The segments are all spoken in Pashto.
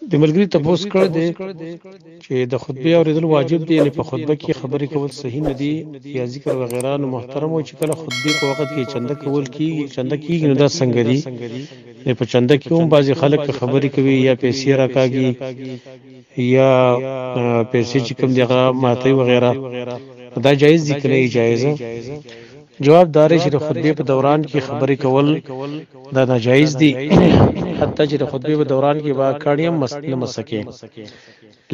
د ملګری تپوس کړ دی چې د خطبه اوریدل واجب دي، یعنی په خطبه کې خبرې کول صحیح نه دي یا ذکر وغیرہ. نو محترم و چې کله خطبه په وخت کې چنده کول کیږي نو دا څنګه دي؟ په چنده کې هم بعضي خلک خبرې کوي یا پیسې راکاږي یا پیسې چې کوم دی هغه ماته وغیرہ، دا جایز دي کنه جایزه؟ جواب دار چې د خطبه په دوران کې خبرې کول دا ناجایز دي، حتی چې د خطبه په دوران کې با کاڼیم مسله مسکه.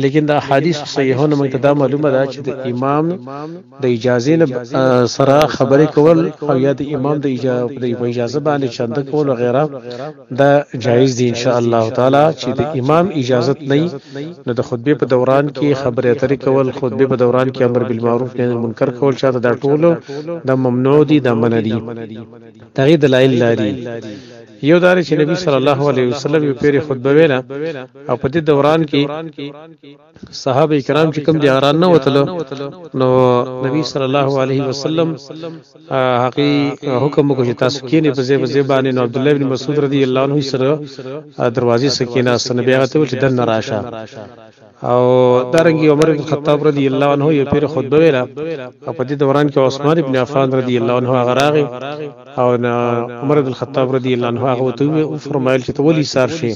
لیکن دا حدیث صحیحونه موږ ته دا معلومه ده چې د امام د اجازه نه سره خبرې کول او یا د امام د اجازه باندې چنده کول وغیرہ دا جایز دي ان شاء الله تعالی. چې د امام اجازه نه نو د خطبه په دوران کې خبرې اترې کول، خطبه په دوران کې امر بالمعروف نهي عن المنکر کول چاته دا ټول د ممنوع دي، د منع دي. دغه دلایل لري. یو دار چې نبی صلی الله علیه وسلم یو پیری خطبه ویله او په دې دوران کې صحابه کرام چې کوم دي اران نه وتلو، نو نبی صلی الله علیه وسلم حقی حکم وکړ چې تاسو کېنه په ځای باندې. نو عبد الله بن مسعود رضی الله عنه سره دروازې سکینه سن بیا ته چې دن راشه، او دارنګي عمر بن خطاب رضی الله عنه یو پیر خطبه ویله او په دې دوران کې عثمان بن عفان رضی الله عنه غراغي او عمر بن خطاب رضی الله عنه هغه ته فرمایل چې ته ولې سار شي.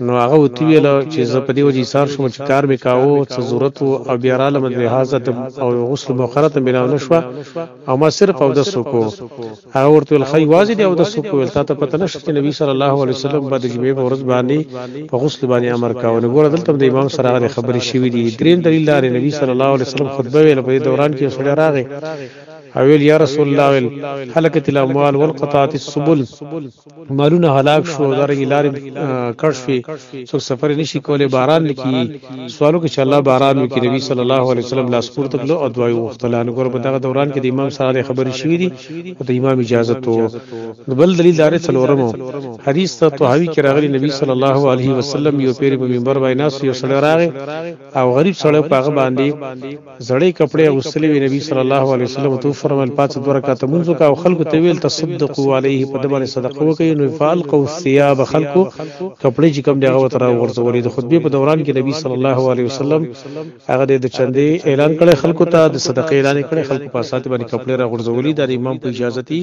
نو هغه وتی ویل چې زه په دې وجې سار شوم چې کار به کاوه څه ضرورت او بیا را لمد حاضر او غسل مؤخره بنا نشوه او ما صرف او د سکو. هغه ورته الخی واځي دی او د سکو ول ته پته نشته چې نبی صلی الله علیه وسلم بعد جمعې په ورځ باندې په غسل باندې امر کاوه. نو ګور دلته د امام سره خبرې شوې دي. دریم دلیل لري نبی صلی الله علیه وسلم خطبه ویله په دوران کې سړی راغی اویل یا رسول الله هلكت الاموال والقطعت السبل، مالونه هلاک شو، درې لارې کړ شوې، څوک سفر نشي کولای، باران لکی سوالو کې چې الله باران وکړي. نبی صلی الله علیه وسلم لاس پورته کړو او دعا وغوښتله. نو ګور په دغه دوران کې د امام سره خبرې شوې دي او د امام اجازه تو. بل دلیل دار څلورمو حدیث ته طحاوی کې راغلی نبی صلی الله علیه وسلم یو پیر په منبر باندې ناس یو سړی راغی او غریب سړی په هغه باندې زړې کپڑے غسلې وی. نبی صلی الله علیه وسلم تو فرمایل 5 رکعات منځو کا او خلکو ته ویل تصدقوا علیه په دبر صدقه وکي. نو فالقوا الثياب خلکو کپڑے چې کوم دغه وتر ورزولې. د خطبه په دوران کې نبی صلی الله علیه وسلم هغه د چندې اعلان کړي خلکو ته، د صدقې اعلان کړي خلکو په سات باندې کپڑے را ورزولې. د امام په اجازه دي،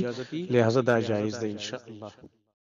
لہذا دا جایز ده ان شاء الله.